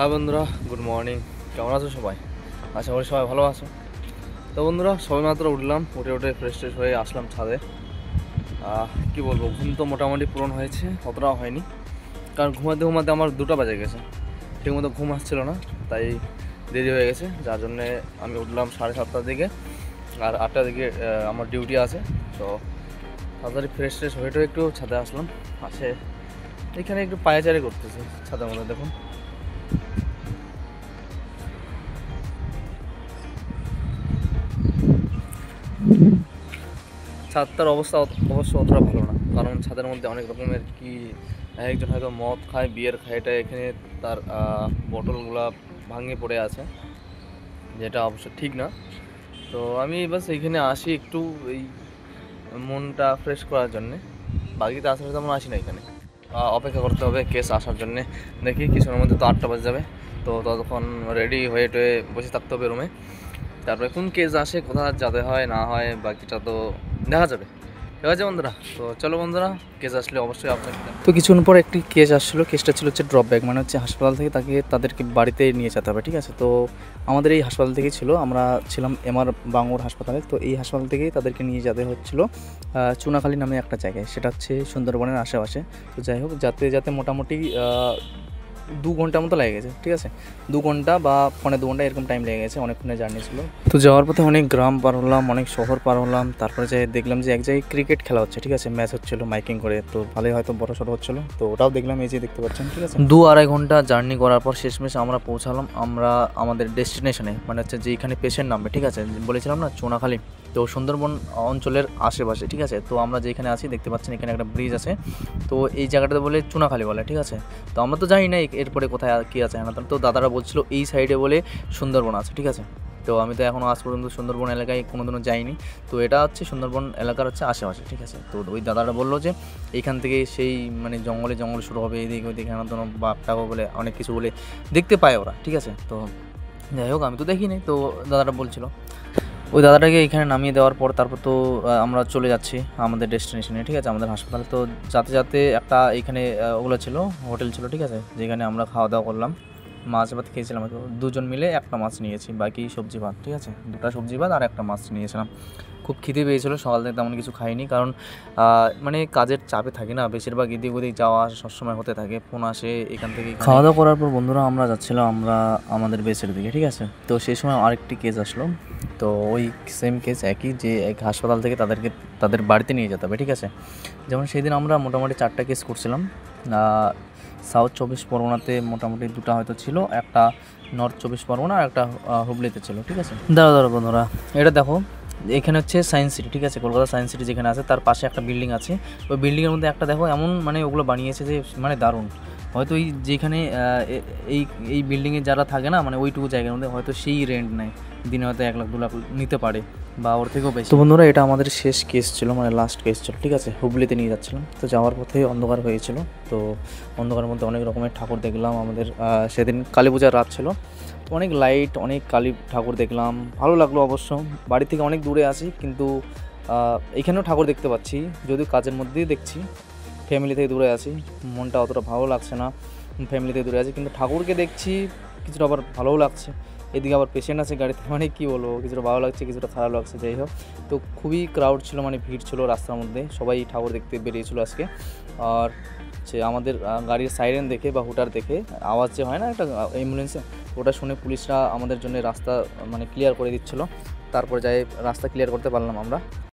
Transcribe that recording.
হ্যাঁ বন্ধুরা, good morning. কেমন আছো সবাই? আশা করি সবাই ভালো আছো। তো বন্ধুরা, সবে মাত্র উঠলাম, উঠে ফ্রেশ ট্রেশ হয়ে আসলাম ছাদে। কি বলবো, ঘুম তো মোটামুটি পূরণ হয়েছে, অতটাও হয়নি, কারণ ঘুমাতে ঘুমাতে আমার 2টা বেজে গেছে। ঠিকমতো ঘুম আসছিল না, তাই দেরি হয়ে গেছে, যার জন্যে আমি উঠলাম 7:30টার দিকে। আর 8টার দিকে আমার ডিউটি আছে। তো তাড়াতাড়ি ফ্রেশ ট্রেশ হয়ে একটু ছাদে আসলাম। আসে এখানে একটু পায়চারি করতেছি ছাদের মধ্যে, দেখুন। ছাদটার অবস্থা অবশ্য অতটা ভালো না, কারণ ছাদের মধ্যে অনেক রকমের একজন হয়তো মদ খায়, বিয়ার খায়, এটা এখানে তার বোতলগুলা ভাঙে পড়ে আছে, যেটা অবশ্য ঠিক না। তো আমি বাস এইখানে আসি একটু এই মনটা ফ্রেশ করার জন্যে। বাকিতে আসার তেমন আসি না এখানে। অপেক্ষা করতে হবে কেস আসার জন্যে। দেখি কিছুক্ষণের মধ্যে তো 8টা বাজে যাবে, তো ততক্ষণ রেডি হয়ে টয়ে বসে থাকতে হবে রুমে। তারপরে কোন কেস আসে, কোথা যেতে হয় না হয়, বাকিটা তো দেখা যাবে। ঠিক আছে বন্ধুরা, তো চলো বন্ধুরা, কেস আসলে অবশ্যই আপনাকে। তো কিছুক্ষণ পর একটি কেস আসছিলো। কেসটা ছিল হচ্ছে ড্রপ ব্যাক, মানে হচ্ছে হাসপাতাল থেকে তাদেরকে বাড়িতে নিয়ে যেতে হবে। ঠিক আছে, তো আমাদের এই হাসপাতাল থেকেই ছিল, আমরা ছিলাম এমআর বাঙুর হাসপাতালে। তো এই হাসপাতাল থেকেই তাদেরকে নিয়ে যেতে হচ্ছিলো চুনাখালী নামে একটা জায়গায়, সেটা হচ্ছে সুন্দরবনের আশেপাশে। তো যাই হোক, যাতে মোটামুটি 2 ঘন্টার মতো লেগে গেছে। ঠিক আছে, 2 ঘন্টা বা 2.25 ঘন্টা এরকম টাইম লেগে গেছে, অনেকক্ষণে জার্নি ছিল। তো যাওয়ার পথে অনেক গ্রাম পার হলাম, অনেক শহর পার হলাম, তারপরে যাই দেখলাম যে এক জায়গায় ক্রিকেট খেলা হচ্ছে। ঠিক আছে, ম্যাচ হচ্ছিলো মাইকিং করে, তো ভালোই হয়তো বড় সড়ো হচ্ছিলো, তো ওটাও দেখলাম, এই যে দেখতে পাচ্ছেন। ঠিক আছে, 2-2.5 ঘন্টা জার্নি করার পর শেষমেশ আমরা পৌঁছালাম আমাদের ডেস্টিনেশনে, মানে হচ্ছে যে এখানে পেশেন্ট নামবে। ঠিক আছে, বলেছিলাম না চুনাখালী, তো সুন্দরবন অঞ্চলের আশেপাশে। ঠিক আছে, তো আমরা যেখানে আছি দেখতে পাচ্ছেন এখানে একটা ব্রিজ আছে, তো এই জায়গাটাতে বলে চুনাখালী বলে। ঠিক আছে, তো আমরা তো জানি না এরপরে কোথায় কী আছে না, তো দাদারা বলছিল এই সাইডে বলে সুন্দরবন আছে। ঠিক আছে, তো আমি তো এখনও আজ পর্যন্ত সুন্দরবন এলাকায় কোনোদিনও যাইনি, তো এটা হচ্ছে সুন্দরবন এলাকার হচ্ছে আশেপাশে। ঠিক আছে, তো ওই দাদারা বললো যে এইখান থেকে সেই মানে জঙ্গলে শুরু হবে, এদিকে ওইদিকে হেন বাপটাও বলে অনেক কিছু বলে দেখতে পায় ওরা। ঠিক আছে, তো যাই হোক, আমি তো দেখিনি, তো দাদারা বলছিল। ওই দাদাটাকে এখানে নামিয়ে দেওয়ার পর তারপর তো আমরা চলে যাচ্ছি আমাদের ডেস্টিনেশনে। ঠিক আছে, আমাদের হাসপাতালে। তো যাতে একটা এখানে ওগুলো ছিল, হোটেল ছিল। ঠিক আছে, যেখানে আমরা খাওয়া দাওয়া করলাম, মাছ ভাত খেয়েছিলাম। তো 2জন মিলে একটা মাছ নিয়েছি, বাকি সবজি ভাত। ঠিক আছে, 2টা সবজি ভাত আর একটা মাছ নিয়েছিলাম। খুব খিদে পেয়েছিলো, সকাল থেকে তেমন কিছু খাইনি, কারণ মানে কাজের চাপে থাকি না, বেশিরভাগ এদিক ওদিক যাওয়া আসা সবসময় হতে থাকে, ফোন আসে এখান থেকে। খাওয়া দাওয়া করার পর বন্ধুরা আমরা যাচ্ছিলাম আমাদের বেসের দিকে। ঠিক আছে, তো সেই সময় আরেকটি কেস আসলো, তো ওই সেম কেস একই, যে এক হাসপাতাল থেকে তাদের বাড়িতে নিয়ে যেতে হবে। ঠিক আছে, যেমন সেই দিন আমরা মোটামুটি 4টা কেস করছিলাম। সাউথ 24 পরগনাতে মোটামুটি 2টা হয়তো ছিল, একটা নর্থ 24 পরগনা আর একটা হুগলিতে ছিল। ঠিক আছে, দাঁড়া বন্ধুরা, এটা দেখো, এখানে হচ্ছে সায়েন্স সিটি। ঠিক আছে, কলকাতা সায়েন্স সিটি যেখানে আছে তার পাশে একটা বিল্ডিং আছে। ওই বিল্ডিংয়ের মধ্যে একটা দেখো, এমন মানে ওগুলো বানিয়েছে যে মানে দারুণ। হয়তো এই যেখানে এই বিল্ডিংয়ে যারা থাকে না, মানে ওইটুকু জায়গার মধ্যে হয়তো সেই রেন্ট নেয়, দিনে হয়তো 1 লাখ 2 লাখ নিতে পারে বা ওর থেকেও বেশি। তো বন্ধুরা, এটা আমাদের শেষ কেস ছিল, মানে লাস্ট কেস ছিল। ঠিক আছে, হুগলিতে নিয়ে যাচ্ছিলাম। তো যাওয়ার পথে অন্ধকার হয়েছিল, তো অন্ধকারের মধ্যে অনেক রকমের ঠাকুর দেখলাম। আমাদের সেদিন কালী পূজার রাত ছিল, তো অনেক লাইট, অনেক কালী ঠাকুর দেখলাম, ভালো লাগলো। অবশ্য বাড়ি থেকে অনেক দূরে আছি, কিন্তু এখানেও ঠাকুর দেখতে পাচ্ছি, যদিও কাজের মধ্যেই দেখছি। ফ্যামিলি থেকে দূরে আছি, মনটা অতটা ভালো লাগছে না, ফ্যামিলি থেকে দূরে আছি, কিন্তু ঠাকুরকে দেখছি, কিছুটা আবার ভালোও লাগছে। এদিকে আবার পেশেন্ট আছে গাড়িতে, মানে কী বলবো, কিছুটা ভালো লাগছে, কিছুটা খারাপ লাগছে। যাই হোক, তো খুবই ক্রাউড ছিল, মানে ভিড় ছিল রাস্তার মধ্যে, সবাই ঠাকুর দেখতে বেরিয়েছিল আজকে। আর সে আমাদের গাড়ির সাইরেন দেখে বা হুটার দেখে, আওয়াজ যে হয় না একটা অ্যাম্বুলেন্সে, ওটা শুনে পুলিশরা আমাদের জন্য রাস্তা মানে ক্লিয়ার করে দিচ্ছিলো। তারপর যাই রাস্তা ক্লিয়ার করতে পারলাম আমরা।